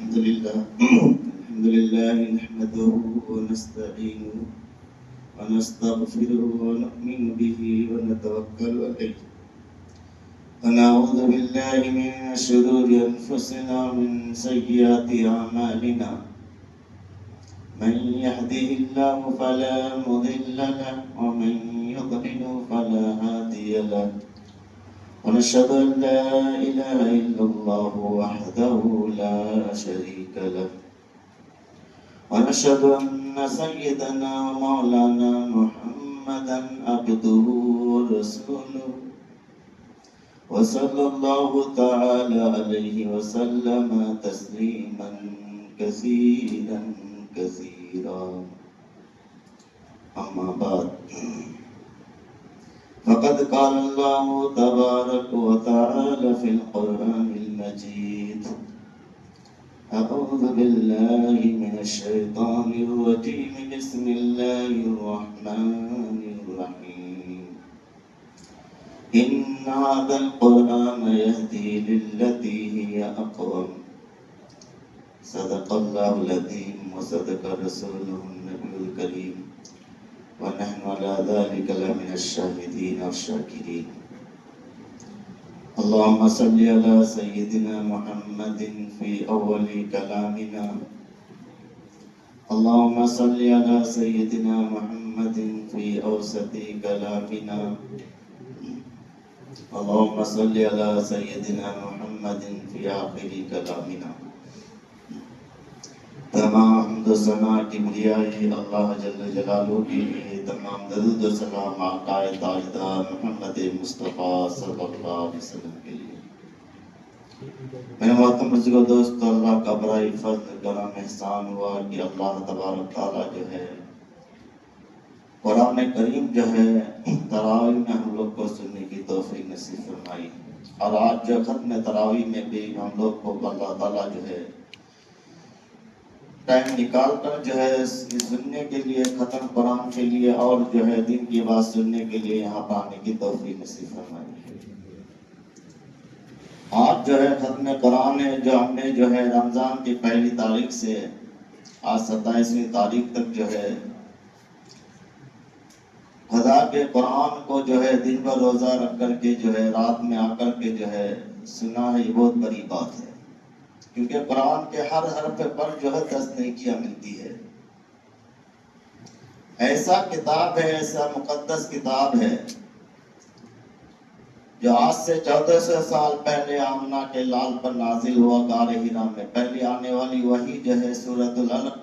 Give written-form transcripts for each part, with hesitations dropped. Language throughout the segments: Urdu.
الحمد لله نحمده ونستعينه ونستغفره ونؤمن به ونتوكل عليه ونعوذ بالله من شرور أنفسنا ومن سيئات أعمالنا من يهده الله فلا مضل له ومن يضلل فلا هادي له ونشهد أن لا إله إلا الله وحده لا شريك له ونشهد أن سيدنا ومولانا محمدا عبده ورسوله وصلى الله تعالى عليه وسلم تسليما كثيرا كثيرا أما بعد فقد قال الله تبارك وتعالى في القرآن المجيد أعوذ بالله من الشيطان الرجيم بسم الله الرحمن الرحيم إن هذا القرآن يهدي للتي هي أقوم صدق الله العظيم وصدق رسوله النبي الكريم ونحن على ذلك لمن الشاهدين والشاكرين اللهم صل على سيدنا محمد في أول كلامنا اللهم صل على سيدنا محمد في أوسط كلامنا اللهم صل على سيدنا محمد في آخر كلامنا تمام حمد و ثنا کبریائی اللہ جل جلالہ کی تمام درود و سلام آقا تاجدار محمد مصطفیٰ صلی اللہ علیہ وسلم کے لیے۔ میرے محترم بزرگوں دوستو، اللہ کا بڑا فضل کرم احسان ہوا کہ اللہ تبارک تعالیٰ جو ہے قرآن کریم جو ہے تراویح میں ہم لوگ کو سننے کی توفیق نصیب فرمائی، اور آج جو ختم تراویح میں بھی ہم لوگ کو اللہ تعالیٰ جو ہے ٹائم نکال کر جو ہے سننے کے لیے، ختم قرآن کے لیے اور جو ہے دین کی بات سننے کے لیے یہاں پر آنے کی توفیق نصیب فرمائی۔ آج جو ہے ختم قرآن ہے، جو ہم نے جو ہے رمضان کی پہلی تاریخ سے آج 27ویں تاریخ تک جو ہے خدا کے قرآن کو جو ہے دن بھر روزہ رکھ کر کے جو ہے رات میں آ کر کے جو ہے سنا ہے، یہ بہت بڑی بات ہے، کیونکہ قرآن کے ہر حرف پر جو ہے 10 نیکیاں ملتی ہے۔ ایسا کتاب ہے، ایسا مقدس کتاب ہے جو آج سے 1400 سال پہلے آمنہ کے لال پر نازل ہوا غار حرا میں۔ پہلی آنے والی وحی جو ہے سورۃ العلق،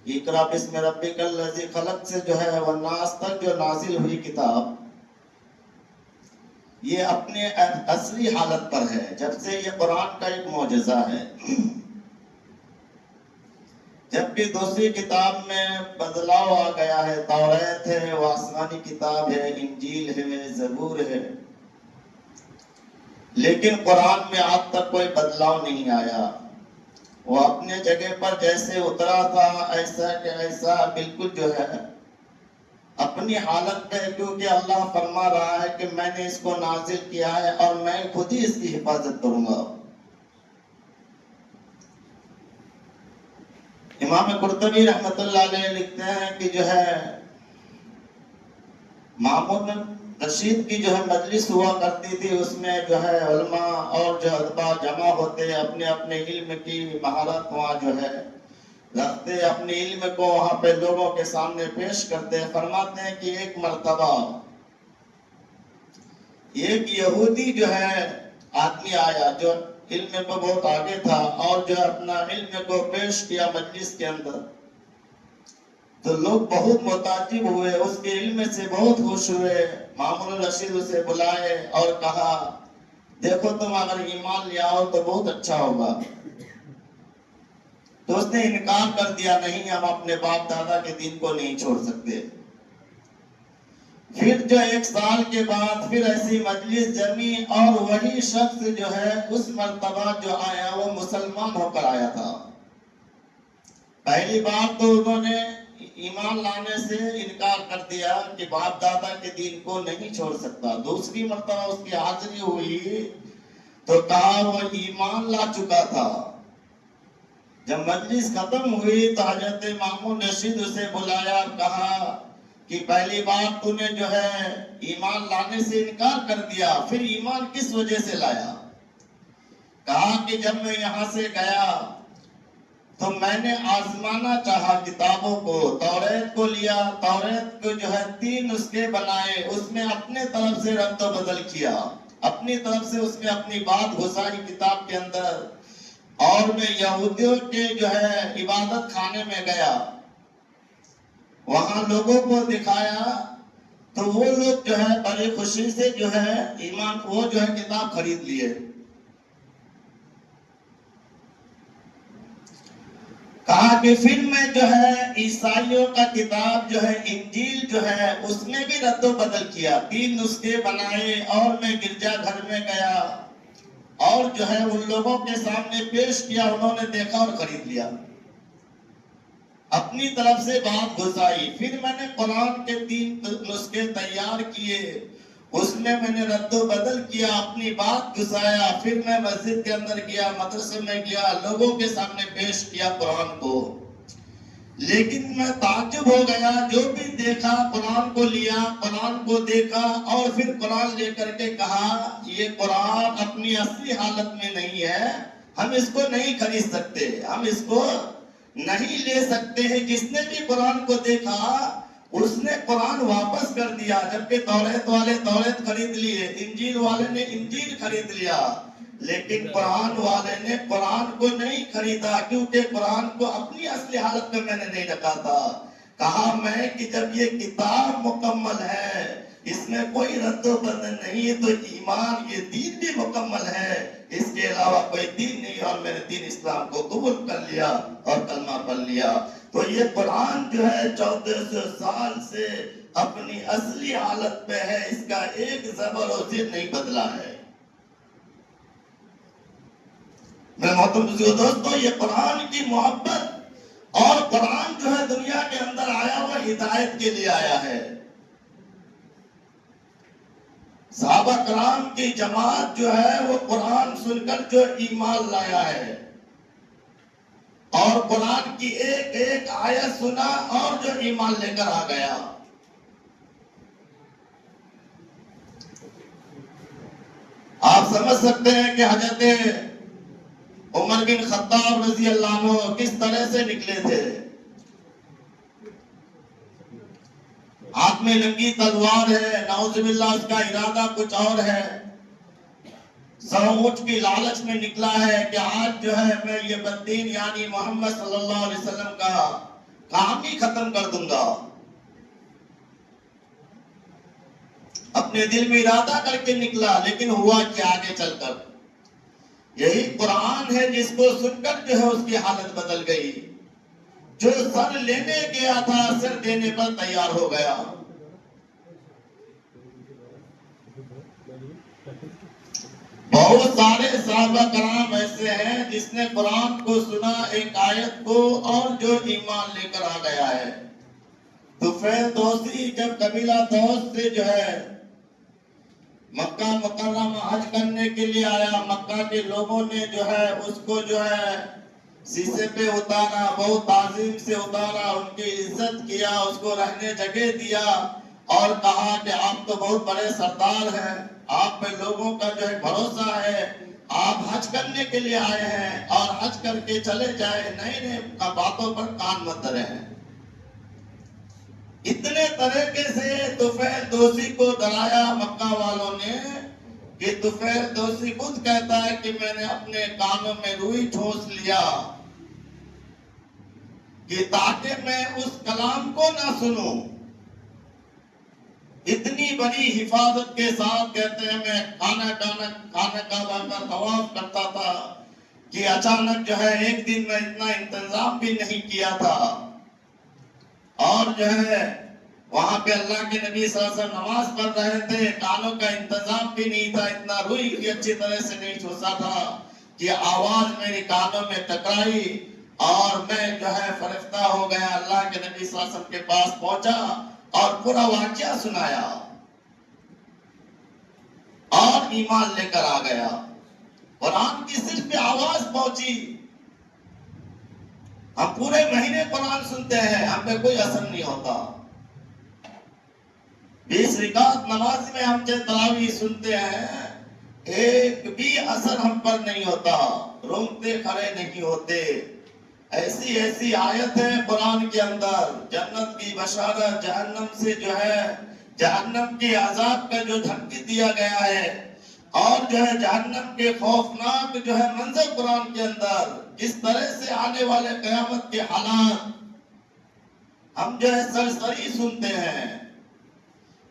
اقرأ بسم ربک الذی خلق سے جو ہے والناس تک جو نازل ہوئی کتاب، یہ اپنے اصلی حالت پر ہے جب سے یہ قرآن کا ایک معجزہ ہے۔ جب بھی دوسری کتاب میں بدلاؤ آ گیا ہے، توریت ہے، وہ آسمانی کتاب ہے، انجیل ہے، زبور ہے، لیکن قرآن میں آج تک کوئی بدلاؤ نہیں آیا۔ وہ اپنے جگہ پر جیسے اترا تھا ایسا کہ ایسا بالکل جو ہے اپنی حالت پہ، کیونکہ اللہ فرما رہا ہے کہ میں نے اس کو نازل کیا ہے اور میں خود ہی اس کی حفاظت کروں گا۔ امام قرطبی رحمۃ اللہ علیہ لکھتے ہیں کہ جو ہے مامون رشید کی جو ہے مجلس ہوا کرتی تھی، اس میں جو ہے علماء اور جو ادبا جمع ہوتے، اپنے اپنے علم کی مہارت وہاں جو ہے رکھتے، اپنے علم کو وہاں پہ لوگوں کے سامنے پیش کرتے۔ فرماتے ہیں کہ ایک مرتبہ ایک یہودی جو ہے آدمی آیا جو علم میں بہت آگے تھا، اور جو اپنا علم کو پیش کیا مجلس کے اندر، تو لوگ بہت متعجب ہوئے، اس کے علم سے بہت خوش ہوئے۔ مامون الرشید اسے بلائے اور کہا دیکھو تم اگر ایمان لے آؤ تو بہت اچھا ہوگا، تو اس نے انکار کر دیا، نہیں ہم اپنے باپ دادا کے دین کو نہیں چھوڑ سکتے۔ پھر جو 1 سال کے بعد پھر ایسی مجلس جمی، اور وہی شخص جو ہے اس مرتبہ جو آیا وہ مسلمان ہو کر آیا تھا۔ پہلی بار تو انہوں نے ایمان لانے سے انکار کر دیا کہ باپ دادا کے دین کو نہیں چھوڑ سکتا۔ دوسری مرتبہ اس کی حاضری ہوئی تو کہا وہ ایمان لا چکا تھا، جب مجلس ختم ہوئی تو حضرت مامون رشید اسے بلایا اور کہا کہ پہلی بار تو نے جو ہے ایمان لانے سے انکار کر دیا، پھر ایمان کس وجہ سے لایا؟ کہا کہ جب میں یہاں سے گیا تو میں نے آزمانا چاہا کتابوں کو، توریت کو لیا، توریت کو جو ہے 3 نسخے بنائے، اس میں اپنے طرف سے رد و بدل کیا، اپنی طرف سے اس میں اپنی بات گھسائی کتاب کے اندر، اور میں یہودیوں کے جو ہے عبادت خانے میں گیا، وہاں لوگوں کو دکھایا تو وہ لوگ جو ہے بڑی خوشی سے جو ہے ایمان وہ جو ہے کتاب خرید لیے۔ کہا کہ پھر میں جو ہے عیسائیوں کا کتاب جو ہے انجیل جو ہے اس میں بھی رد و بدل کیا، 3 نسخے بنائے، اور میں گرجا گھر میں گیا اور جو ہے ان لوگوں کے سامنے پیش کیا، انہوں نے دیکھا اور خرید لیا، اپنی طرف سے بات گھسائی۔ پھر میں نے قرآن کے 3 نسخے تیار کیے، اس میں نے رد و بدل کیا، اپنی بات گھسایا، پھر میں مسجد کے اندر گیا، مدرسے میں گیا، لوگوں کے سامنے پیش کیا قرآن کو۔ لیکن میں تعجب ہو گیا، جو بھی دیکھا قرآن کو لیا، قرآن کو دیکھا اور پھر قرآن لے کر کے کہا یہ قرآن اپنی اصلی حالت میں نہیں ہے، ہم اس کو نہیں خرید سکتے، ہم اس کو نہیں لے سکتے ہیں۔ جس نے بھی قرآن کو دیکھا اس نے قرآن واپس کر دیا، جبکہ توریت والے توریت خرید لیے، انجیل والے نے انجیل خرید لیا، لیکن قرآن والے نے قرآن کو نہیں خریدا، کیونکہ قرآن کو اپنی اصلی حالت میں نے نہیں رکھا تھا۔ کہا میں کہ جب یہ کتاب مکمل ہے، اس میں کوئی رد و بدل نہیں ہے، تو ایمان یہ دین بھی مکمل ہے، اس کے علاوہ کوئی دین نہیں، اور میں نے دین اسلام کو قبول کر لیا اور کلمہ پڑھ لیا۔ تو یہ قرآن جو ہے 1400 سال سے اپنی اصلی حالت میں ہے، اس کا ایک زبر و زیر نہیں بدلا ہے۔ میں محترم دوستو، یہ قرآن کی محبت، اور قرآن جو ہے دنیا کے اندر آیا ہوا ہدایت کے لیے آیا ہے۔ صحابہ کرام کی جماعت جو ہے وہ قرآن سن کر جو ایمان لایا ہے، اور قرآن کی ایک ایک آیت سنا اور جو ایمان لے کر آ گیا۔ آپ سمجھ سکتے ہیں کہ حضرت عمر بن خطاب رضی اللہ عنہ کس طرح سے نکلے تھے۔ ہاتھ میں ننگی تلوار ہے، نعوذ باللہ اس کا ارادہ کچھ اور ہے، اونٹ کی لالچ میں نکلا ہے کہ آج جو ہے میں یہ بددین یعنی محمد صلی اللہ علیہ وسلم کا کام ہی ختم کر دوں گا۔ اپنے دل میں ارادہ کر کے نکلا، لیکن ہوا کیا آگے چل کر؟ یہی قرآن ہے جس کو سن کر جو ہے اس کی حالت بدل گئی۔ جو سر لینے گیا تھا سر دینے پر تیار ہو گیا۔ بہت سارے صحابہ کرام ایسے ہیں جس نے قرآن کو سنا ایک آیت کو اور جو ایمان لے کر آ گیا ہے۔ طفیل دوسی جب قبیلہ دوس سے جو ہے مکہ مکرمہ حج کرنے کے لیے آیا، مکہ کے لوگوں نے جو ہے اس کو جو ہے سیسے پہ اتارا، بہت تعظیم سے اتارا، ان کی عزت کیا، اس کو رہنے جگہ دیا، اور کہا کہ آپ تو بہت بڑے سردار ہیں، آپ پہ لوگوں کا جو ہے بھروسہ ہے، آپ حج کرنے کے لیے آئے ہیں اور حج کر کے چلے جائیں، نئے نئے باتوں پر کان مت دھریں۔ اتنے طریقے سے طفیل دوسی کو ڈرایا مکہ والوں نے کہ طفیل دوسی خود کہتا ہے کہ میں نے اپنے کانوں میں روئی ٹھوس لیا کہ تاکہ میں اس کلام کو نہ سنوں۔ اتنی بڑی حفاظت کے ساتھ کہتے ہیں میں خانہ کعبہ کا طواف کرتا تھا کہ اچانک جو ہے ایک دن میں اتنا انتظام بھی نہیں کیا تھا، اور جو ہے وہاں پہ اللہ کے نبی صلی اللہ علیہ وسلم نماز پڑھ رہے تھے، کانوں کا انتظام بھی نہیں تھا، اتنا روئی بھی اچھی طرح سے نہیں ٹھوسا تھا کہ آواز میری کانوں میں ٹکرائی اور میں جو ہے فرفتہ ہو گیا۔ اللہ کے نبی صلی اللہ علیہ وسلم کے پاس پہنچا اور پورا واقعہ سنایا اور ایمان لے کر آ گیا۔ قرآن کی صرف آواز پہنچی ہم پورے مہینے قرآن سنتے ہیں، ہم پہ کوئی اثر نہیں ہوتا۔ 20 رکعت نماز میں ہم جو تراویح سنتے ہیں، ایک بھی اثر ہم پر نہیں ہوتا، رونگتے کھڑے نہیں ہوتے۔ ایسی ایسی آیت ہے قرآن کے اندر، جنت کی بشارت، جہنم سے جو ہے جہنم کے عذاب کا جو دھمکی دیا گیا ہے، اور جو ہے جہنم کے خوفناک جو ہے منظر قرآن کے اندر، کس طرح سے آنے والے قیامت کے حالات ہم جو ہے سرسری سنتے ہیں،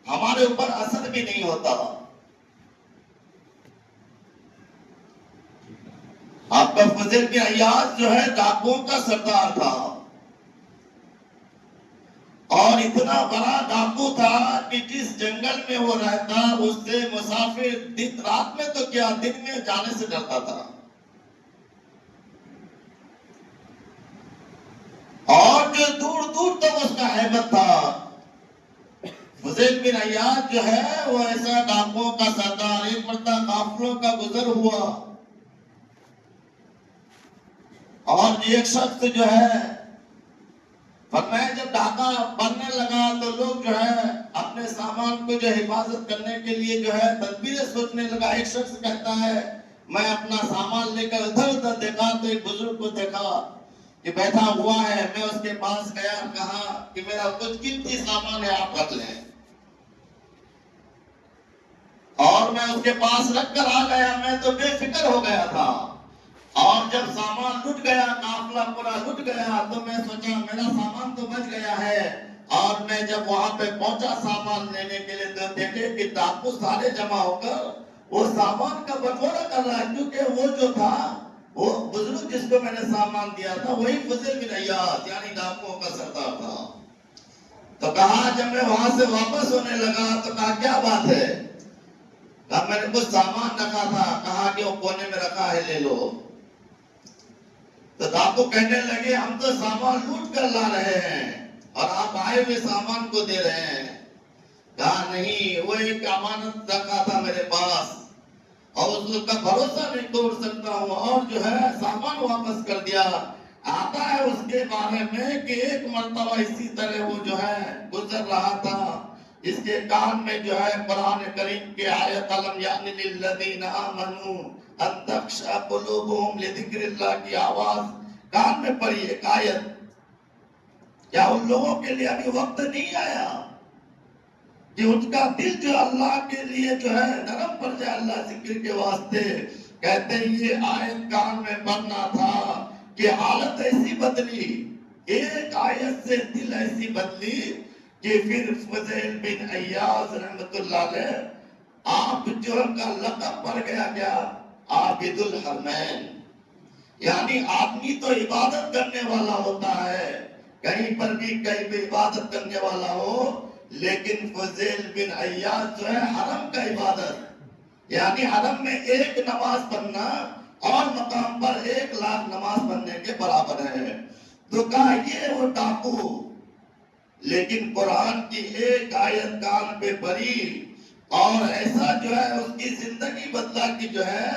ہمارے اوپر اثر بھی نہیں ہوتا۔ آپ کا فضیل بن عیاض جو ہے ڈاکوؤں کا سردار تھا، اور اتنا بڑا ڈاکو تھا کہ جس جنگل میں وہ رہتا اس سے مسافر دن رات میں تو کیا، دن میں جانے سے ڈرتا تھا، اور جو دور دور تک اس کا ہیبت تھا۔ فضیل بن عیاض جو ہے وہ ایسا ڈاکوؤں کا سردار، ایک مرتبہ قافلوں کا گزر ہوا، اور ایک شخص جو ہے فرمایا جب ڈاکہ پڑنے لگا تو لوگ جو ہے اپنے سامان کو جو حفاظت کرنے کے لیے جو ہے تدبیریں سوچنے لگا۔ ایک شخص کہتا ہے میں اپنا سامان لے کر ادھر ادھر دیکھا تو ایک بزرگ کو دیکھا کہ بیٹھا ہوا ہے، میں اس کے پاس گیا، کہا کہ میرا کچھ قیمتی سامان ہے، آپ رکھ لیں، اور میں اس کے پاس رکھ کر آ گیا۔ میں تو بے فکر ہو گیا تھا، اور جب سامان لٹ گیا، قافلہ پورا لٹ گیا، تو میں سوچا میرا سامان تو بچ گیا ہے، اور میں جب وہاں پہ پہنچا سامان لینے کے لیے تو دیکھے کہ ڈاکو سارے جمع ہو کر وہ سامان کا بٹوارا کر رہا ہے، کیونکہ وہ جو تھا وہ بزرگ جس کو میں نے سامان دیا تھا وہی فضیل بن عیاض یعنی ڈاکوؤں کا سردار تھا۔ تو کہا جب میں وہاں سے واپس ہونے لگا تو کہا کیا بات ہے؟ کہا میں نے کچھ سامان رکھا تھا، کہا کہ وہ کونے میں رکھا ہے، لے لو۔ تو ڈاکو کہنے لگے ہم تو سامان لوٹ کر لا رہے ہیں اور آپ آئے ہوئے سامان کو دے رہے ہیں۔ کہا نہیں، وہ ایک امانت رکھا تھا میرے پاس اور اس کا بھروسہ نہیں توڑ سکتا ہوں، اور جو ہے سامان واپس کر دیا۔ آتا ہے اس کے بارے میں کہ ایک مرتبہ اسی طرح وہ جو ہے گزر رہا تھا، اس کے کان میں جو ہے قرآن کریم کی آیت الم یعن للذین آمنوا ان تخشع قلوبهم لذکر اللہ کی آواز کان میں پڑی، ایک آیت۔ کیا ان لوگوں کے لیے ابھی وقت نہیں آیا کہ ان کا دل جو اللہ کے لیے جو ہے نرم پڑ جائے اللہ ذکر کے واسطے؟ کہتے ہیں یہ آیت کان میں پڑھنا تھا کہ حالت ایسی بدلی، ایک آیت سے دل ایسی بدلی کہ پھر فضیل بن عیاض رحمت اللہ علیہ آپ جو کا لقب پڑ گیا کیا؟ عابد الحرمین، یعنی آدمی تو عبادت کرنے والا ہوتا ہے، کہیں پر بھی کہیں بھی عبادت کرنے والا ہو، لیکن فضیل بن عیاض جو ہے حرم کا عبادت، یعنی حرم میں ایک نماز پڑھنا اور مقام پر 1,00,000 نماز پڑھنے کے برابر ہے۔ تو کہا یہ وہ ڈاکو، لیکن قرآن کی ایک آیت کان پہ پڑی اور ایسا جو ہے اس کی زندگی بدلا کہ جو ہے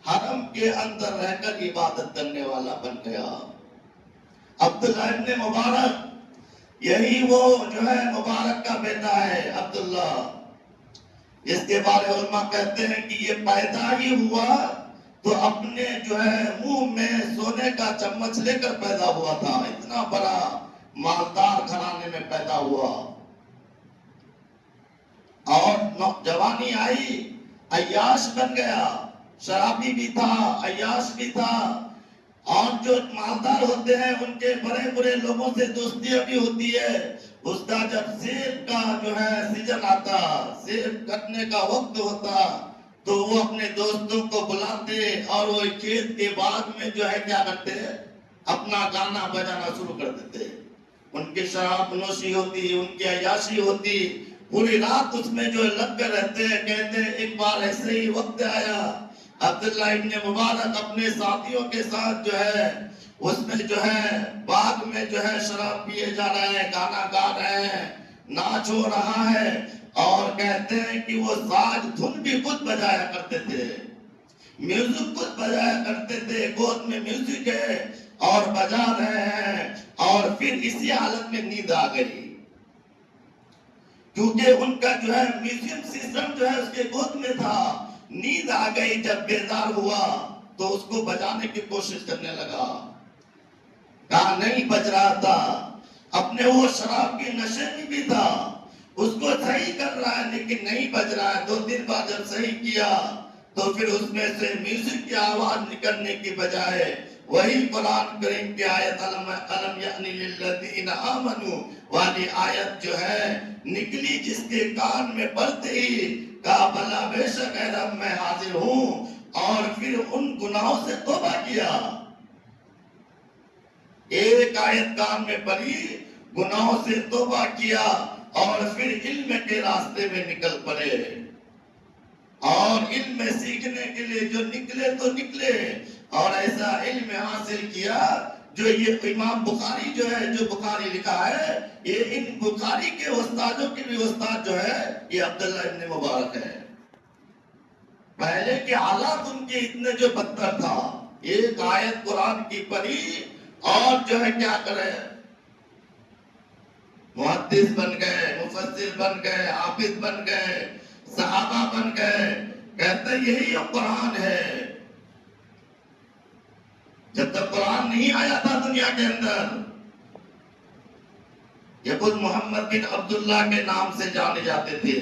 حرم کے اندر رہ کر عبادت کرنے والا بن گیا۔ عبداللہ ابن مبارک، یہی وہ جو ہے مبارک کا بیٹا ہے عبداللہ، اس کے بارے علماء کہتے ہیں کہ یہ پیدا ہی ہوا تو اپنے جو ہے منہ میں سونے کا چمچ لے کر پیدا ہوا تھا، اتنا بڑا مالدار گھرانے میں پیدا ہوا، اور جوانی آئی عیاش بن گیا، شرابی بھی تھا، عیاش بھی تھا، اور جو مالدار ہوتے ہیں ان کے بڑے بڑے لوگوں سے دوستیاں بھی ہوتی ہے۔ اس کا جب سیب کا جو ہے سیزن آتا، سیب کٹنے کا وقت ہوتا، تو وہ اپنے دوستوں کو بلاتے اور وہ کھیت کے باغ میں جو ہے کیا کرتے اپنا گانا بجانا شروع کر دیتے، ان کی شراب نوشی ہوتی، ان کی عیاشی ہوتی، پوری رات اس میں جو لگ کر رہتے ہیں۔ کہتے ہیں ایک بار ایسے ہی وقت آیا، عبداللہ ابن مبارک اپنے ساتھیوں کے ساتھ جو ہے اس میں جو ہے باغ میں جو ہے شراب پیے جا رہے ہیں، گانا گا رہے ہیں، ناچ ہو رہا ہے، اور کہتے ہیں کہ وہ ساز دھن بھی خود بجایا کرتے تھے، میوزک خود بجایا کرتے تھے، گود میں میوزک ہے اور بجا رہے ہیں، اور پھر اسی حالت میں نیند آ گئی، کیونکہ ان کا جو ہے میوزیم سسٹم جو ہے اس کے گود میں تھا۔ نیند آ گئی، جب بیدار ہوا تو اس کو بجانے کی کوشش کرنے لگا، کہا نہیں بج رہا تھا، اپنے وہ شراب کی نشے میں بھی تھا، اس کو صحیح کر رہا ہے لیکن نہیں بج رہا ہے۔ 2 دن بعد جب صحیح کیا تو پھر اس میں سے میوزک کی آواز نکلنے کی بجائے وہی قرآن کریم کی آیت الم یعنی للذین آمنوا والی آیت جو ہے نکلی، جس کے کان میں پڑتے ہی کہا بھلا بے شک اے رب میں حاضر ہوں، اور پھر ان گناہوں سے توبہ کیا۔ ایک آیت کان میں پڑی، گناہوں سے توبہ کیا، اور پھر علم کے راستے میں نکل پڑے، اور علم سیکھنے کے لیے جو نکلے تو نکلے، اور ایسا علم حاصل کیا جو یہ امام بخاری جو ہے، جو بخاری لکھا ہے، یہ ان بخاری کے استادوں کے بھی استاد جو ہے یہ عبداللہ ابن مبارک ہے۔ پہلے کے حالات ان کے اتنے جو بدتر تھا، ایک آیت قرآن کی پڑھی اور جو ہے کیا کرے، محدث بن گئے، مفسر بن گئے، حافظ بن گئے، صحابہ بن گئے، کہتے یہی اب قرآن ہے۔ جب تک قرآن نہیں آیا تھا دنیا کے اندر، یہ خود محمد بن عبداللہ کے نام سے جانے جاتے تھے۔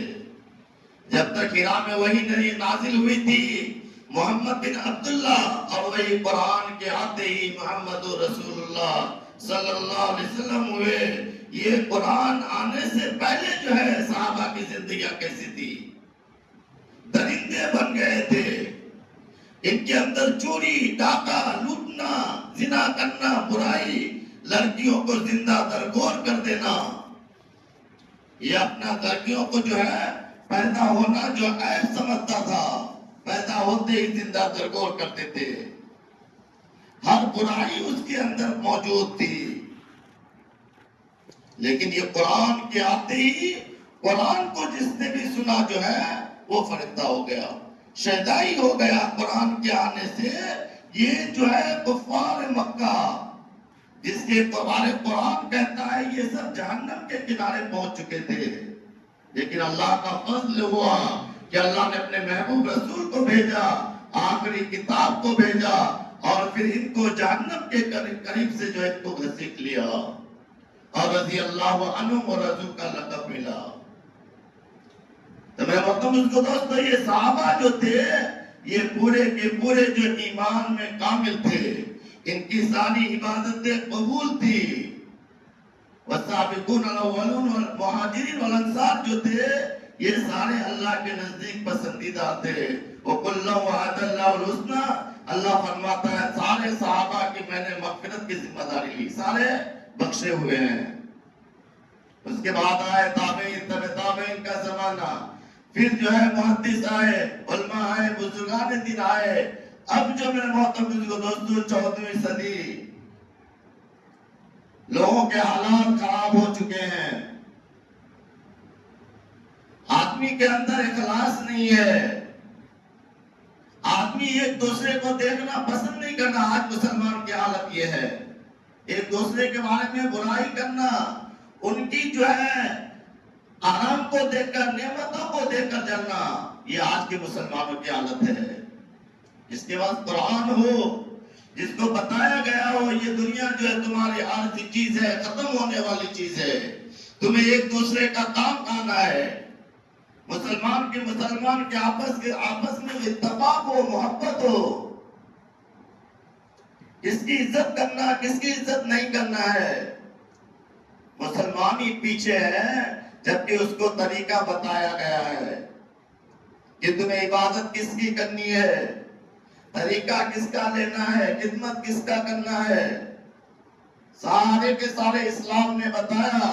جب تک حرا میں وہی نہیں نازل ہوئی تھی محمد بن عبداللہ، اور وہی قرآن کے آتے ہی محمد رسول اللہ صلی اللہ علیہ وسلم ہوئے۔ یہ قرآن آنے سے پہلے جو ہے صحابہ کی زندگیاں کیسی تھی، درندے بن گئے تھے، ان کے اندر چوری، ڈاکہ، لوٹنا، زنا کرنا، برائی، لڑکیوں کو زندہ درگور کر دینا، یہ اپنا لڑکیوں کو جو ہے پیدا ہونا جو عیب سمجھتا تھا، پیدا ہوتے ہی زندہ درگور کرتے تھے، ہر برائی اس کے اندر موجود تھی۔ لیکن یہ قرآن کے آتے ہی، قرآن کو جس نے بھی سنا جو ہے وہ فرشتہ ہو گیا، شہدائی ہو گیا قرآن کے آنے سے۔ یہ جو ہے کفار مکہ، جس کے بارے قرآن کہتا ہے یہ سب جہنم کے کنارے پہنچ چکے تھے، لیکن اللہ کا فضل ہوا کہ اللہ نے اپنے محبوب رسول کو بھیجا، آخری کتاب کو بھیجا، اور پھر ان کو جہنم کے قریب سے جو ہے ان کو گھسیٹ لیا، اور رضی اللہ عنہم اور رسول کا لقب ملا۔ تو میں محترم اس کو دوستو، یہ صحابہ جو تھے یہ پورے کے پورے جو ایمان میں کامل تھے، ان کی ساری عبادتیں قبول تھی۔ والسابقون الاولون والمہاجرین والانصار جو تھے یہ سارے اللہ کے نزدیک پسندیدہ تھے۔ وَكُلًّا وَعَدَ اللَّهُ الْحُسْنَىٰ، اللہ فرماتا ہے سارے صحابہ کی میں نے مغفرت کی ذمہ داری لی، سارے بخشے ہوئے ہیں۔ اس کے بعد آئے تابعین، تابعین کا زمانہ، پھر جو ہے محدث آئے، علماء آئے، بزرگان دین آئے۔ اب جو میرے محترم دوستو 14ویں صدی، لوگوں کے حالات خراب ہو چکے ہیں، آدمی کے اندر اخلاص نہیں ہے، آدمی ایک دوسرے کو دیکھنا پسند نہیں کرنا۔ آج مسلمان کی حالت یہ ہے، ایک دوسرے کے بارے میں برائی کرنا، ان کی جو ہے آرام کو دیکھ کر، نعمتوں کو دیکھ کر جلنا، یہ آج کے مسلمانوں کی حالت ہے۔ جس کے بعد قرآن ہو، جس کو بتایا گیا ہو یہ دنیا جو ہے تمہاری عارضی چیز ہے، ختم ہونے والی چیز ہے، تمہیں ایک دوسرے کا کام آنا ہے، مسلمان کے آپس میں اتفاق ہو، محبت ہو، کس کی عزت کرنا، کس کی عزت نہیں کرنا ہے۔ مسلمان ہی پیچھے ہے، جبکہ اس کو طریقہ بتایا گیا ہے کہ تمہیں عبادت کس کی کرنی ہے، طریقہ کس کا لینا ہے، خدمت کس کا کرنا ہے، سارے کے سارے اسلام نے بتایا۔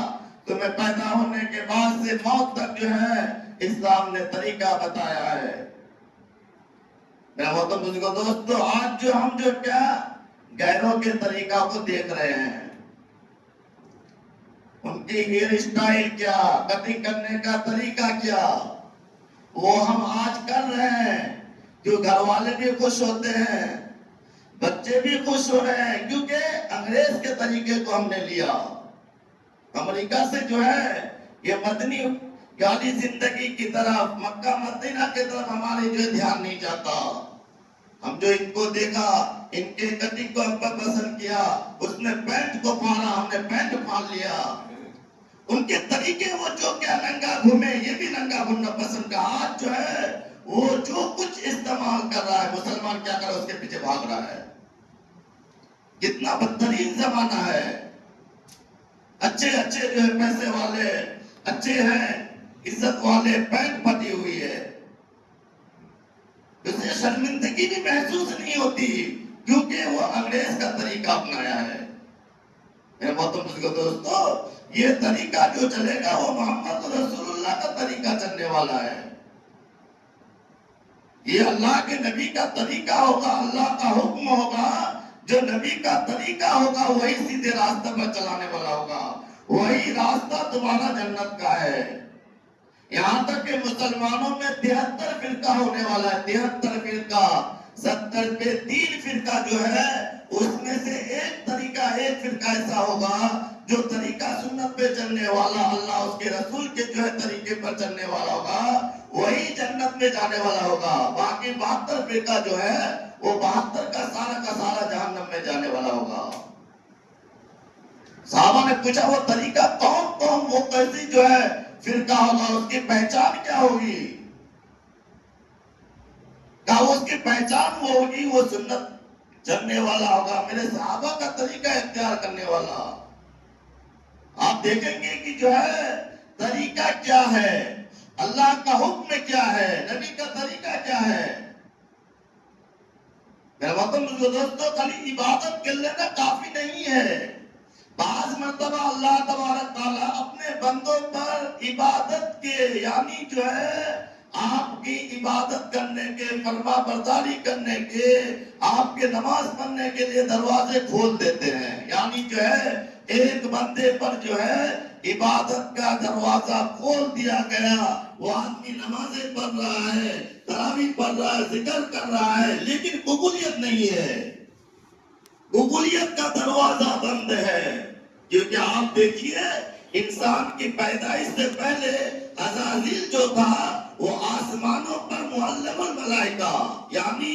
تمہیں پیدا ہونے کے بعد سے موت تک جو ہے اسلام نے طریقہ بتایا ہے۔ میں محترم بزرگوں دوستو، آج جو ہم جو کیا غیروں کے طریقہ کو دیکھ رہے ہیں، ان کی ہیئر اسٹائل کیا، کٹنگ کرنے کا طریقہ کیا، وہ ہم آج کر رہے ہیں، جو گھر والے بھی خوش ہوتے ہیں، بچے بچے بھی خوش ہو رہے ہیں کیونکہ انگریز کے طریقے کو ہم نے لیا. امریکہ سے جو ہے یہ مدنی یعنی زندگی کی طرف، مکہ مدینہ کی طرف ہمارے جو دھیان نہیں جاتا. ہم جو ان کو دیکھا، ان کے کٹنگ کو ہم پر پسند کیا، اس نے پینٹ کو پھاڑا، ہم نے پینٹ پھاڑ لیا. ان کے طریقے وہ جو کیا ننگا گھومے، یہ بھی ننگا گھومنا پسند کا. آج جو ہے وہ جو کچھ استعمال کر رہا ہے، مسلمان کیا کر رہا ہے، اس کے پیچھے بھاگ رہا ہے. کتنا بدترین زمانہ ہے. اچھے جو ہے پیسے والے اچھے ہیں، عزت والے، پینٹ پھٹی ہوئی ہے، اسے شرمندگی بھی محسوس نہیں ہوتی کیونکہ وہ انگریز کا طریقہ اپنایا ہے. میرے محترم دوستو، یہ طریقہ جو چلے گا وہ محمد رسول اللہ کا طریقہ چلنے والا ہے. یہ اللہ کے نبی کا طریقہ ہوگا، اللہ کا حکم ہوگا. جو نبی کا طریقہ ہوگا وہی سیدھے راستہ پر چلانے والا ہوگا. وہی راستہ تمہارا جنت کا ہے. یہاں تک کہ مسلمانوں میں 73 فرقہ ہونے والا ہے. 73 فرقہ، 70 پہ 3 فرقہ جو ہے اس میں سے ایک فرقہ ایسا ہوگا جو طریقہ سنت پہ چلنے والا، اللہ اس کے رسول کے جو ہے طریقے پر چلنے والا ہوگا، وہی جنت میں جانے والا ہوگا. باقی 72 فرقہ جو ہے وہ 72 کا سارا جہنم میں جانے والا ہوگا. صحابہ نے پوچھا وہ طریقہ کون وہ کیسی جو ہے فرقہ ہوگا، اس کی پہچان کیا ہوگی؟ کہا اس کی پہچان وہ ہوگی وہ سنت چلنے والا ہوگا، میرے صحابہ کا طریقہ اختیار کرنے والا. آپ دیکھیں گے کہ جو ہے طریقہ کیا ہے، اللہ کا حکم کیا ہے، نبی کا طریقہ کیا ہے. میرے وطن دوستو، خالی عبادت کر لینا کافی نہیں ہے. بعض مرتبہ اللہ تبارک تعالیٰ اپنے بندوں پر عبادت کے یعنی جو ہے آپ کی عبادت کرنے کے، فرما برداری کرنے کے، آپ کے نماز پڑھنے کے لیے دروازے کھول دیتے ہیں. یعنی جو ہے ایک بندے پر جو ہے عبادت کا دروازہ کھول دیا گیا. وہ آدمی نمازیں پڑھ رہا ہے، تراویح پڑھ رہا ہے، ذکر کر رہا ہے، لیکن قبولیت نہیں ہے. قبولیت کا دروازہ بند ہے. کیونکہ آپ دیکھیے انسان کی پیدائش سے پہلے عزازیل جو تھا وہ آسمانوں پر معلم الملائکہ یعنی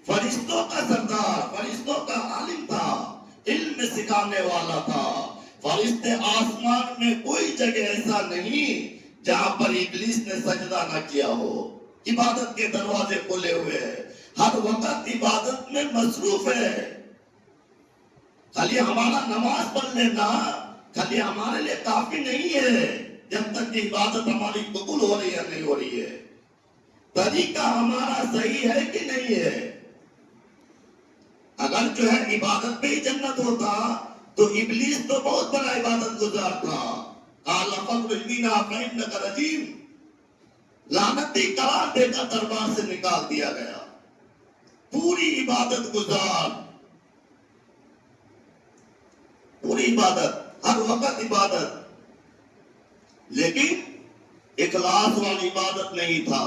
فرشتوں کا سردار، فرشتوں کا عالم تھا، علم سکھانے والا تھا. فرشتے آسمان میں کوئی جگہ ایسا نہیں جہاں پر ابلیس نے سجدہ نہ کیا ہو. عبادت کے دروازے کھلے ہوئے ہیں، ہر وقت عبادت میں مصروف ہے. خالی ہمارا نماز پڑھ لینا خالی ہمارے لیے کافی نہیں ہے جب تک کہ عبادت ہماری قبول ہو رہی ہے نہیں ہو رہی ہے. طریقہ ہمارا صحیح ہے کہ نہیں ہے. اگر جو ہے عبادت پہ ہی جنت ہوتا تو ابلیس تو بہت بڑا عبادت گزار تھا. لعنتی قرار دے کر دربار سے نکال دیا گیا. پوری عبادت گزار، پوری عبادت، ہر وقت عبادت، لیکن اخلاص والی عبادت نہیں تھا.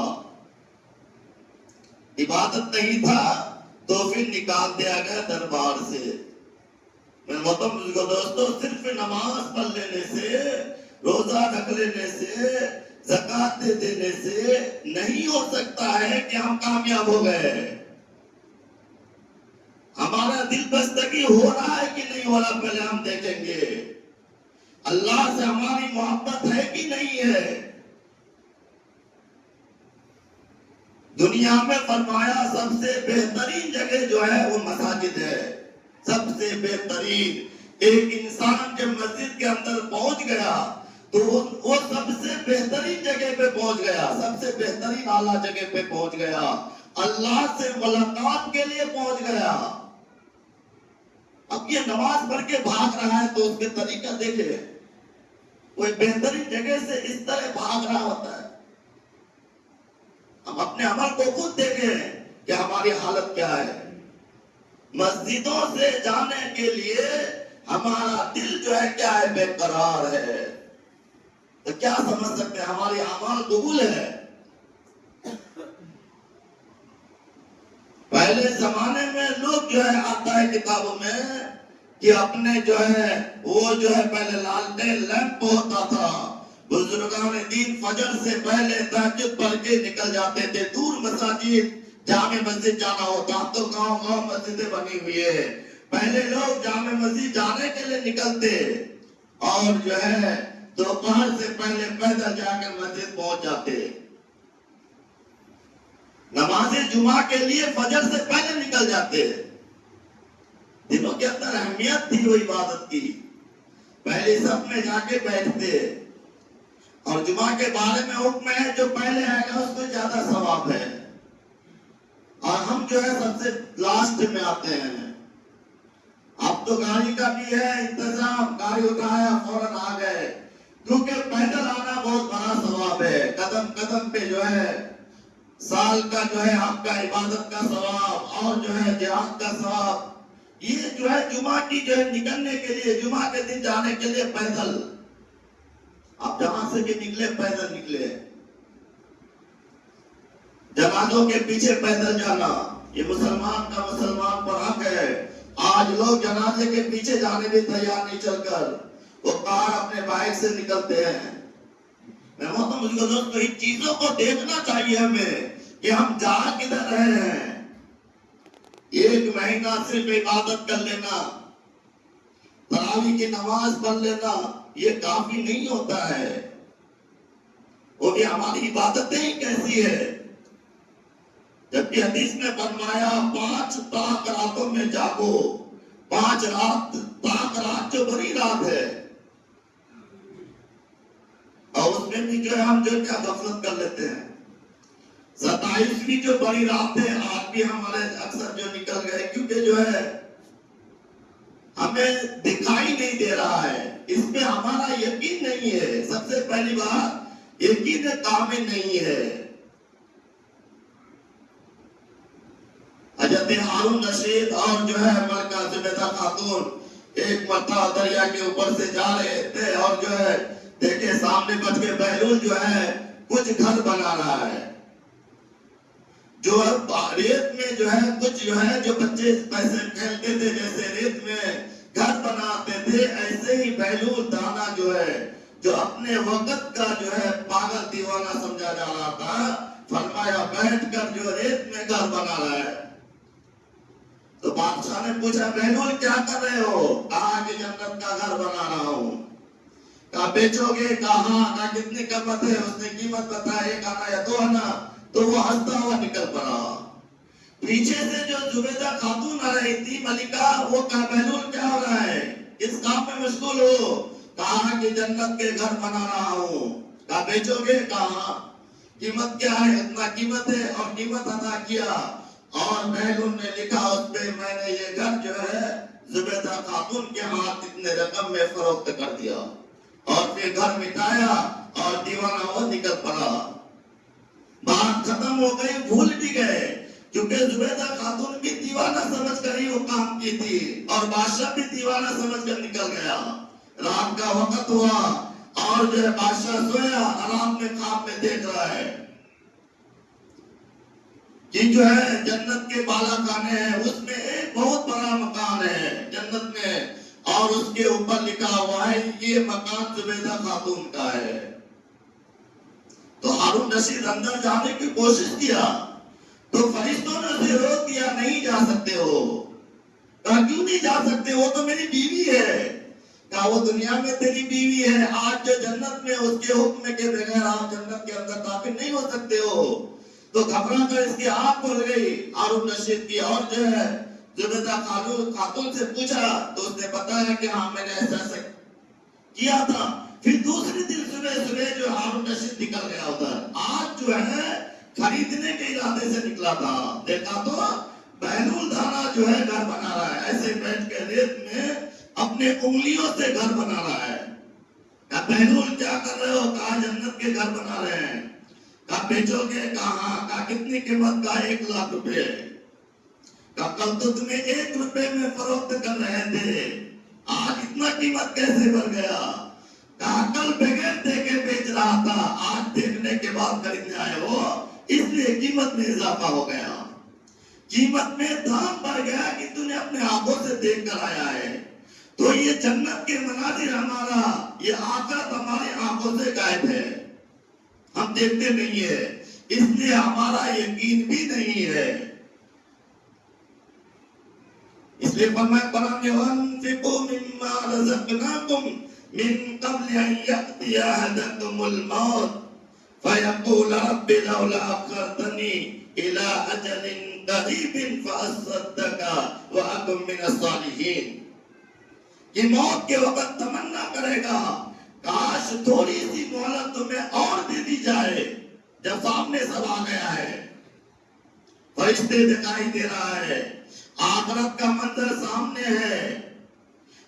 عبادت نہیں تھا تو پھر نکال دیا گیا دربار سے. میرے محترم دوستو، صرف نماز پڑھ لینے سے، روزہ رکھ لینے سے، زکات دے دینے سے نہیں ہو سکتا ہے کہ ہم کامیاب ہو گئے. ہمارا دل بستگی ہو رہا ہے کہ نہیں ہو رہا پہلے ہم دیکھیں گے. اللہ سے ہماری محبت ہے کہ نہیں ہے. دنیا میں فرمایا سب سے بہترین جگہ جو ہے وہ مساجد ہے. سب سے بہترین. ایک انسان جب مسجد کے اندر پہنچ گیا تو وہ سب سے بہترین جگہ پہ پہنچ گیا، سب سے بہترین اعلیٰ جگہ پہ پہنچ گیا، اللہ سے ملاقات کے لیے پہنچ گیا. اب یہ نماز پڑھ کے بھاگ رہا ہے تو اس کے طریقہ دیکھے، کوئی بہترین جگہ سے اس طرح بھاگ رہا ہوتا ہے. ہم اپنے عمل کو خود دیکھیں کہ ہماری حالت کیا ہے. مسجدوں سے جانے کے لیے ہمارا دل جو ہے کیا ہے، بے قرار ہے. تو کیا سمجھ سکتے ہیں ہماری اعمال قبول ہے؟ پہلے زمانے میں لوگ جو ہے آتا ہے کتابوں میں کہ اپنے جو ہے وہ جو ہے پہلے لالٹین لیمپ ہوتا تھا، بزرگان دین فجر سے پہلے تہجد پڑھ کے نکل جاتے تھے، دور مساجد جامع مسجد جانا ہوتا، تو گاؤں گاؤں مسجدیں بنی ہوئی ہے، پہلے لوگ جامع مسجد جانے کے لیے نکلتے اور جو ہے دوپہر سے پہلے پیدل جا کر مسجد پہنچ جاتے، نماز جمعہ کے لیے فجر سے پہلے نکل جاتے، دنوں کے اندر اہمیت تھی وہ عبادت کی، پہلے سب میں جا کے بیٹھتے، اور جمعہ کے بارے میں حکم ہے جو پہلے آئے گا اس کو زیادہ ثواب ہے، اور ہم جو ہے سب سے لاسٹ میں آتے ہیں، اب تو گاڑی کا بھی ہے انتظام، گاڑی اٹھایا فوراً آ گئے، کیونکہ پیدل آنا بہت بڑا ثواب ہے، قدم قدم پہ جو ہے سال کا جو ہے آپ کا عبادت کا ثواب اور جو ہے جہاد کا ثواب، یہ جو ہے جمعہ کی جو ہے نکلنے کے لیے، جمعہ کے دن جانے کے لیے پیدل، آپ جہاں سے بھی نکلے پیدل نکلے، جماعتوں کے پیچھے پیدل جانا یہ مسلمان کا مسلمان پر حق ہے، آج لوگ جنازے کے پیچھے جانے بھی تیار نہیں، چل کر وہ کار اپنے بائک سے نکلتے ہیں، میں محترم مجھ کو دوستو ان چیزوں کو دیکھنا چاہیے ہمیں کہ ہم جا کدھر رہ رہے ہیں، ایک مہینہ صرف عبادت کر لینا، تراویح کی نماز پڑھ لینا یہ کافی نہیں ہوتا ہے، وہ بھی ہماری عبادتیں ہی کیسی ہے، جبکہ حدیث میں فرمایا 5 طاق راتوں میں جاگو، 5 طاق رات جو بڑی رات ہے، اور اس میں بھی جو ہے ہم جو کیا غفلت کر لیتے ہیں، 27 جو بڑی رات ہے آج بھی ہمارے اکثر جو نکل گئے، کیونکہ جو ہے ہمیں دکھائی نہیں دے رہا ہے، اس پہ ہمارا یقین نہیں ہے، سب سے پہلی بات یقین کامل نہیں ہے، حضرت ہارون رشید اور جو ہے ملکہ زبیدہ خاتون ایک مرتبہ دریا کے اوپر سے جا رہے تھے اور جو ہے دیکھے سامنے بچ کے بہلول جو ہے کچھ گھر بنا رہا ہے، جو ریت میں جو ہے کچھ جو ہے جو بچے پیسے کھیلتے تھے جیسے ریت میں گھر بناتے تھے، ایسے ہی بہلول دانا جو ہے جو اپنے وقت کا جو ہے پاگل دیوانہ سمجھا جا رہا تھا، فرمایا بیٹھ کر جو ریت میں گھر بنا رہا ہے، تو بادشاہ نے پوچھا بہلول کیا کر رہے ہو؟ کہا کہ جنت کا گھر بنا رہا ہوں، کہا بیچو گے؟ کہا ہاں، کہا کتنی قیمت ہے؟ اس نے قیمت بتایا 1 آنا یا 2 آنا، تو وہ ہنستا ہوا نکل پڑا، پیچھے سے جو زبیدہ خاتون آ رہی تھی ملکہ، وہ کہا بہلول کیا ہو رہا ہے، اس کام میں مشغول ہو؟ کہا کہ جنت کے گھر بنا رہا ہوں، کہا بیچو گے؟ کہا ہاں، قیمت کیا ہے؟ اتنا قیمت ہے، اور قیمت ادا کیا، اور بہلول نے لکھا اس پہ میں نے یہ گھر جو ہے زبیدہ خاتون کے ہاتھ اتنے رقم میں فروخت کر دیا، اور پھر گھر مٹایا اور دیوانہ وہ نکل پڑا، بات ختم ہو گئی، بھول بھی گئے، کیونکہ زبیدہ خاتون بھی دیوانہ سمجھ کر ہی وہ کام کی تھی، اور بادشاہ بھی دیوانہ سمجھ کر نکل گیا، رات کا وقت ہوا اور جو ہے بادشاہ سویا، آرام میں خواب میں دیکھ رہا ہے کہ جو ہے جنت کے بالا خانے ہیں، اس میں ایک بہت بڑا مکان ہے جنت میں، اور اس کے اوپر لکھا ہوا ہے یہ مکان زبیدہ خاتون کا ہے، تو ہارون رشید اندر جانے کی کوشش کیا، تو فرشتوں نے اسے روک دیا، نہیں جا سکتے ہو، کہا کیوں نہیں جا سکتے؟ وہ تو میری بیوی ہے، کہا وہ دنیا میں تیری بیوی ہے، آج جو جنت میں اس کے حکم کے بغیر آپ جنت کے اندر داخل نہیں ہو سکتے ہو، تو گھبرا کر اس کی آنکھ کھل گئی ہارون رشید کی، اور جو ہے زبیدہ خاتون سے پوچھا تو اس نے بتایا کہ ہاں میں نے ایسا کیا تھا، پھر دوسری دن صبح جو ہارون رشید نکل گیا ادھر، آج جو ہے خریدنے کے ارادے سے نکلا تھا، دیکھا تو بہلول دانا جو ہے گھر بنا رہا ہے، ایسے بیٹھ کے ریت میں اپنے انگلیوں سے گھر بنا رہا ہے، کہا بہلول کیا کر رہے ہو؟ کہا جنت کے گھر بنا رہے ہیں، کہا بیچو گے؟ کہا ہاں، کہا کتنی قیمت؟ کہا 1 لاکھ روپے، کہا کل تو تمہیں 1 روپے میں فروخت کر رہے تھے، آج اتنا قیمت کیسے بڑھ گیا؟ کہا کل بغیر دیکھے بیچ رہا تھا، آج دیکھنے کے بعد خریدنے آئے ہو، اس لیے قیمت میں اضافہ ہو گیا، قیمت میں دام بڑھ گیا کہ تو نے اپنے آنکھوں سے دیکھ کر آیا ہے. تو یہ جنت کے مناظر ہمارا، یہ آخرت ہماری آنکھوں سے غائب ہے، ہم دیکھتے نہیں ہے، اس لیے ہمارا یقین بھی نہیں ہے. اس لیے فرمایا قرآن میں وَانفِقُوا مِمَّا رَزَقْنَاكُمْ مِن قَبْلِ أَن يَأْتِيَ أَحَدَكُمُ الْمَوْتُ فَيَقُولَ رَبِّ لَوْلَا أَخَّرْتَنِي إِلَىٰ أَجَلٍ قَرِيبٍ فَأَصَّدَّقَ وَأَكُن مِّنَ الصَّالِحِينَ. یہ موت کے وقت تمنا کرے گا کاش تھوڑی سی مہلت تمہیں اور دے دی جائے. جب سامنے سب آ گیا ہے، فرشتے دکھائی دے رہا ہے، آخرت کا منظر سامنے ہے،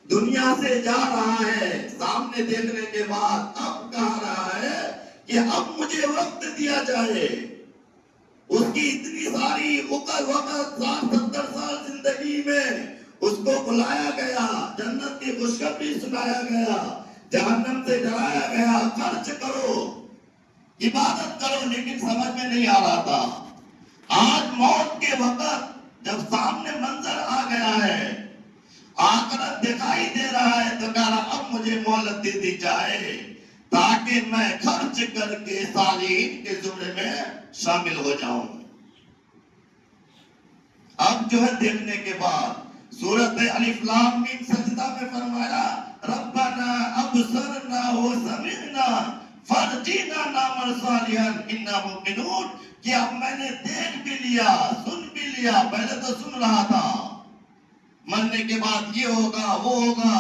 دنیا سے جا رہا ہے، سامنے دیکھنے کے بعد اب کہہ رہا ہے کہ اب مجھے وقت دیا جائے. اس کی اتنی ساری وقت 60-70 سال زندگی میں اس کو بلایا گیا، جنت کی خوشخبری سنایا گیا، جہنم سے ڈرایا گیا، خرچ کرو، عبادت کرو، لیکن سمجھ میں نہیں آ رہا تھا. آج موت کے وقت جب سامنے منظر آ گیا ہے، آخرت دکھائی دے رہا ہے، تو کہا اب مجھے مہلت دے دی جائے تاکہ میں خرچ کر کے صالحین کے زمرے میں شامل ہو جاؤں. اب جو ہے دیکھنے کے بعد سورۃ الف لام میم سجدہ میں فرمایا ربنا ابصرنا وسمعنا فرجعنا نعمل صالحا انا موقنون، کہ اب میں نے دیکھ بھی لیا، سن بھی لیا. پہلے تو سن رہا تھا، مرنے کے بعد یہ ہوگا وہ ہوگا،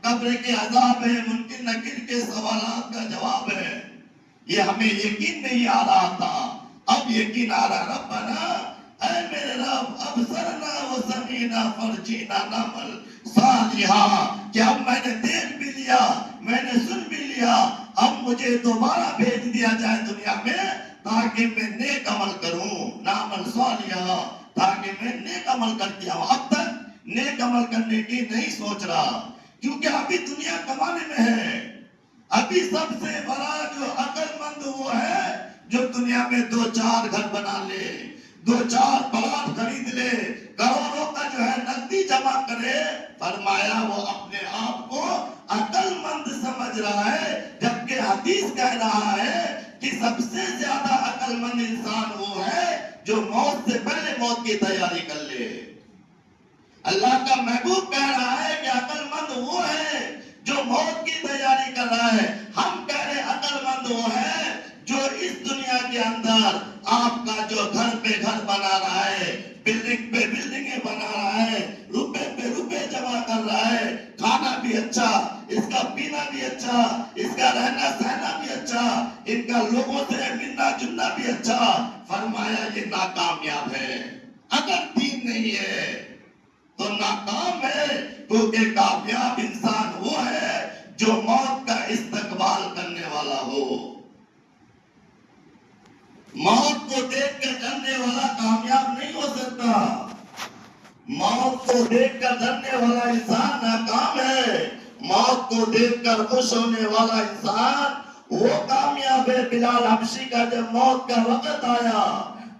قبر کے عذاب ہے، منکر نکیر کے سوالات کا جواب ہے، یہ ہمیں یقین نہیں آ رہا تھا. اب یقین آ رہا. ربنا اے میرے رب ابصرنا وسمعنا فرجعنا نعمل صالحا، کہ اب میں نے دیکھ بھی لیا، میں نے سن بھی لیا، اب مجھے دوبارہ بھیج دیا جائے دنیا میں تاکہ میں نیک عمل کروں، نعمل صالحا، تاکہ میں نیک عمل کر کے آؤں. اب تک نیک عمل کرنے کی نہیں سوچ رہا، کیونکہ ابھی دنیا کمانے میں ہے. ابھی سب سے بڑا جو عقل مند وہ ہے جو دنیا میں 2-4 گھر بنا لے، 2-4 پلاٹ خرید لے، کروڑوں کا جو ہے نقدی جمع کرے. فرمایا وہ اپنے آپ کو عقل مند سمجھ رہا ہے، جبکہ حدیث کہہ رہا ہے کہ سب سے زیادہ عقل مند انسان وہ ہے جو موت سے پہلے موت کی تیاری کر لے. اللہ کا محبوب کہہ رہا ہے کہ عقل مند وہ ہے جو موت کی تیاری کر رہا ہے. ہم کہہ رہے عقل مند وہ ہے جو اس دنیا کے اندر آپ کا جو گھر پہ گھر بنا رہا ہے، بلڈنگ پہ بلڈنگیں بنا رہا ہے، روپے پہ روپے جمع کر رہا ہے، کھانا بھی اچھا، اس کا پینا بھی اچھا، اس کا رہنا سہنا بھی اچھا، ان کا لوگوں سے ملنا جلنا بھی اچھا. فرمایا یہ ناکامیاب ہے. اگر دین نہیں ہے تو ناکام ہے، کیونکہ کامیاب انسان وہ ہے جو موت کا استقبال کرنے والا ہو. موت کو دیکھ کر ڈرنے والا کامیاب نہیں ہو سکتا. موت کو دیکھ کر ڈرنے والا انسان ناکام ہے. موت کو دیکھ کر خوش ہونے والا انسان وہ کامیاب ہے. بلال حبشی کا جب موت کا وقت آیا،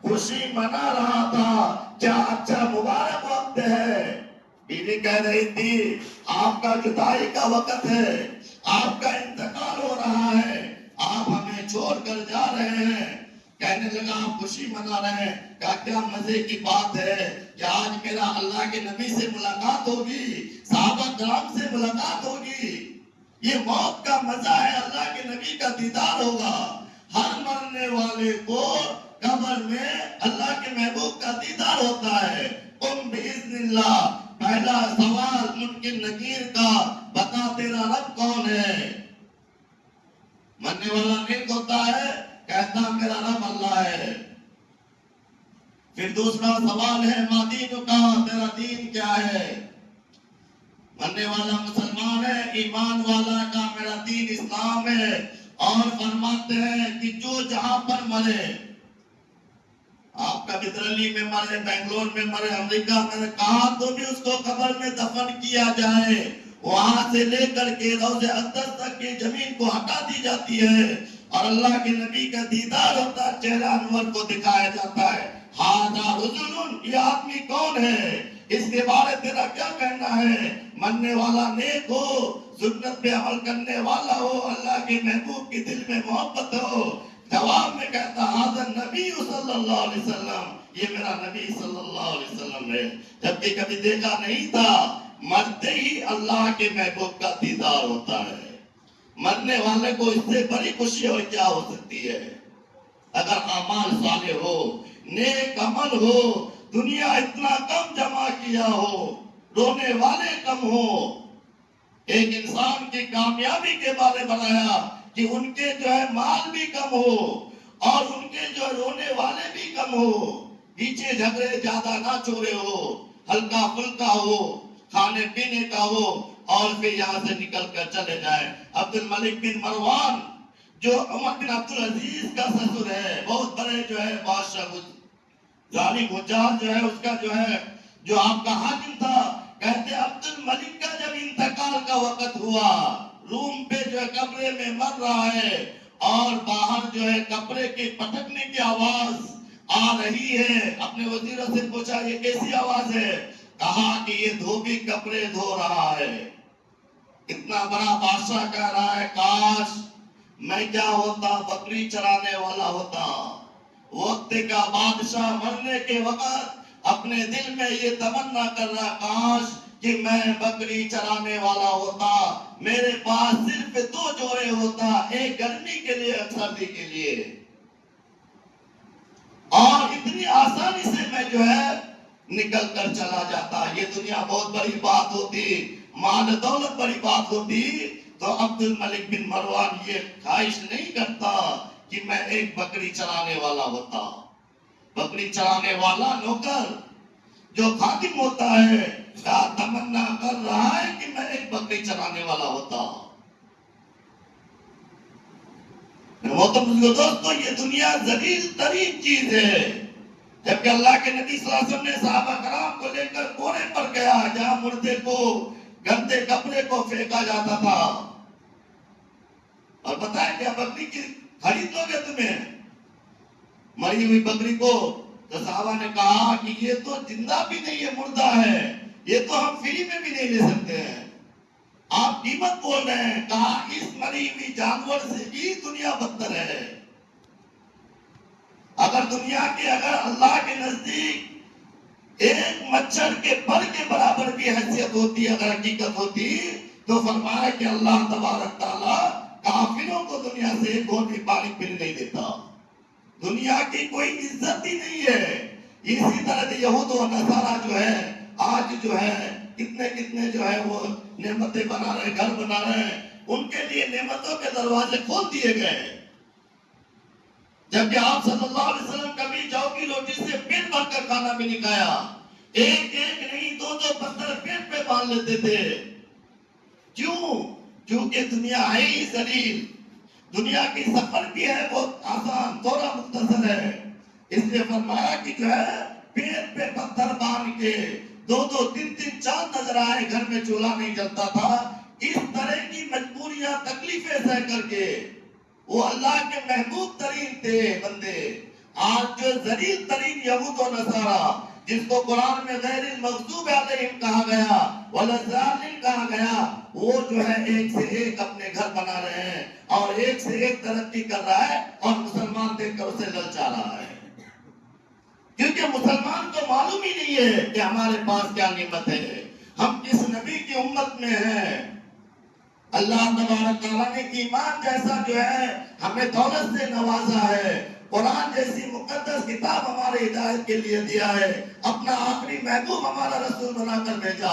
خوشی منا رہا تھا، کیا اچھا مبارک وقت ہے. بیوی کہہ رہی تھی آپ کا جدائی کا وقت ہے، آپ کا انتقال ہو رہا ہے، آپ ہمیں چھوڑ کر جا رہے ہیں. کہنے لگا آپ خوشی منا رہے ہیں. کہا کیا مزے کی بات ہے کہ آج میرا اللہ کے نبی سے ملاقات ہوگی، صحابہ کرام سے ملاقات ہوگی. یہ موت کا مزہ ہے، اللہ کے نبی کا دیدار ہوگا. ہر مرنے والے کو قبر میں اللہ کے محبوب کا دیدار ہوتا ہے. قم باذن اللہ. پہلا سوال منکر نکیر کا، بتا تیرا رب کون ہے. مرنے والا نیک ہوتا ہے، کہتا میرا رب اللہ ہے. پھر دوسرا سوال ہے ما دین کا، تیرا دین کیا ہے. مرنے والا مسلمان ہے، ایمان والا کا میرا دین اسلام ہے. اور فرماتے ہیں کہ جو جہاں پر مرے، آپ کا بترلی میں مرے، بنگلور میں مرے، امریکہ میں، کہاں تو بھی اس کو قبر میں دفن کیا جائے، وہاں سے لے کر کے روضہ اقدس تک کی زمین کو ہٹا دی جاتی ہے اور اللہ کے نبی کا دیدار ہوتا ہے، چہرہ انور کو دکھایا جاتا ہے. ہاذا رجل، یہ آدمی کون ہے، اس کے بارے تیرا کیا کہنا ہے؟ مننے والا نیک ہو، سنت پہ عمل کرنے والا ہو، اللہ کے محبوب کی دل میں محبت ہو۔ جواب میں کہتا ہاذا نبی صلی اللہ علیہ وسلم، یہ میرا نبی صلی اللہ علیہ وسلم ہے، جبکہ کبھی دیکھا نہیں تھا۔ مرتے ہی اللہ کے محبوب کا دیدار ہوتا ہے، مرنے والے کو اس سے بڑی خوشی اور کیا ہو سکتی ہے؟ اگر اعمال صالح ہو، نیک عمل ہو، دنیا اتنا کم جمع کیا ہو، رونے والے کم ہو۔ ایک انسان کی کامیابی کے بارے بنایا کہ ان کے جو ہے مال بھی کم ہو اور ان کے جو رونے والے بھی کم ہو، پیچھے جھگڑے زیادہ نہ چھوڑے ہو، ہلکا پھلکا ہو، کھانے پینے کا ہو، اور پھر یہاں سے نکل کر چلے جائیں۔ عبد الملک بن مروان جو عمر بن عبدالعزیز کا سسر ہے، بہت بڑے جو ہے بادشاہ، ظالم حجاج جو ہے اس کا جو ہے جو آپ کا حاکم تھا، کہتے عبد الملک کا جب انتقال کا وقت ہوا، روم پہ جو ہے کمرے میں مر رہا ہے اور باہر جو ہے کپڑے کے پٹکنے کی آواز آ رہی ہے، اپنے وزیروں سے پوچھا یہ کیسی آواز ہے؟ کہا کہ یہ دھوبی کپڑے دھو رہا ہے۔ اتنا بڑا بادشاہ کہہ رہا ہے کاش میں کیا ہوتا، بکری چرانے والا ہوتا۔ وقت کا بادشاہ مرنے کے وقت اپنے دل میں یہ تمنا کر رہا کاش کہ میں بکری چرانے والا ہوتا، میرے پاس صرف 2 جوڑے ہوتا، ایک گرمی کے لیے ایک سردی کے لیے، اور اتنی آسانی سے میں جو ہے نکل کر چلا جاتا۔ یہ دنیا بہت بڑی بات ہوتی، مال دولت بڑی بات ہوتی تو عبد الملک بن مروان یہ خواہش نہیں کرتا کہ میں ایک بکری چرانے والا ہوتا۔ بکری چرانے والا نوکر جو خادم ہوتا ہے کیا تمنا کر رہا ہے کہ میں ایک بکری چرانے والا ہوتا۔ محترم دوستو، یہ دنیا ذلیل ترین چیز ہے۔ جبکہ اللہ کے نبی صلی اللہ علیہ وسلم نے صحابہ کرام کو لے کر کونے پر گیا جہاں مردے کو، گندے کپڑے کو پھینکا جاتا تھا، اور بتایا کیا بکری کی خرید لو گے تمہیں مری ہوئی بکری کو؟ تو صحابہ نے کہا کہ یہ تو زندہ بھی نہیں ہے، مردہ ہے، یہ تو ہم فری میں بھی نہیں لے سکتے ہیں، آپ قیمت بول رہے ہیں۔ کہا اس مری ہوئی جانور سے بھی دنیا بدتر ہے۔ اگر دنیا کے اگر اللہ کے نزدیک ایک مچھر کے پر کے برابر بھی حیثیت ہوتی، اگر حقیقت ہوتی، تو فرمایا کہ اللہ تبارک تعالیٰ کافروں کو دنیا سے ایک گھونٹ بھی پانی پینے نہیں دیتا۔ دنیا کی کوئی عزت ہی نہیں ہے۔ اسی طرح یہود و نصارہ جو ہے آج جو ہے کتنے جو ہے وہ نعمتیں بنا رہے، گھر بنا رہے ہیں، ان کے لیے نعمتوں کے دروازے کھول دیے گئے، جبکہ آپ صلی اللہ علیہ وسلم کبھی جو کی روٹی سے پیٹ بھر کر کھانا بھی نہیں کھایا، ایک نہیں 2 پتھر پیٹ پہ باندھ لیتے تھے۔ کیوں؟ کیونکہ دنیا ہے ہی ذلیل، دنیا کی سفر بھی ہے بہت آسان، تھوڑا مختصر ہے، اس لیے فرمایا کہ جو ہے پیٹ پہ پتھر باندھ کے 2 3 چاند نظر آئے، گھر میں چولہا نہیں جلتا تھا، اس طرح کی مجبوریاں تکلیفیں سہ کر کے وہ اللہ کے محبوب ترین تھے بندے۔ آج جو ذلیل ترین یہود و نصارہ، جس کو قرآن میں غیر المغضوب علیہم کہا گیا، والضالین کہا گیا، وہ جو ہے ایک سے ایک اپنے گھر بنا رہے ہیں اور ایک سے ایک ترقی کر رہا ہے، اور مسلمان دیکھ کر اسے للچا رہا ہے، کیونکہ مسلمان کو معلوم ہی نہیں ہے کہ ہمارے پاس کیا نعمت ہے، ہم کس نبی کی امت میں ہیں۔ اللہ تبارک تعالیٰ نے ایمان جیسا جو ہے ہمیں دولت سے نوازا ہے، قرآن جیسی مقدس کتاب ہمارے ہدایت کے لیے دیا ہے، اپنا آخری محبوب ہمارا رسول بنا کر بھیجا۔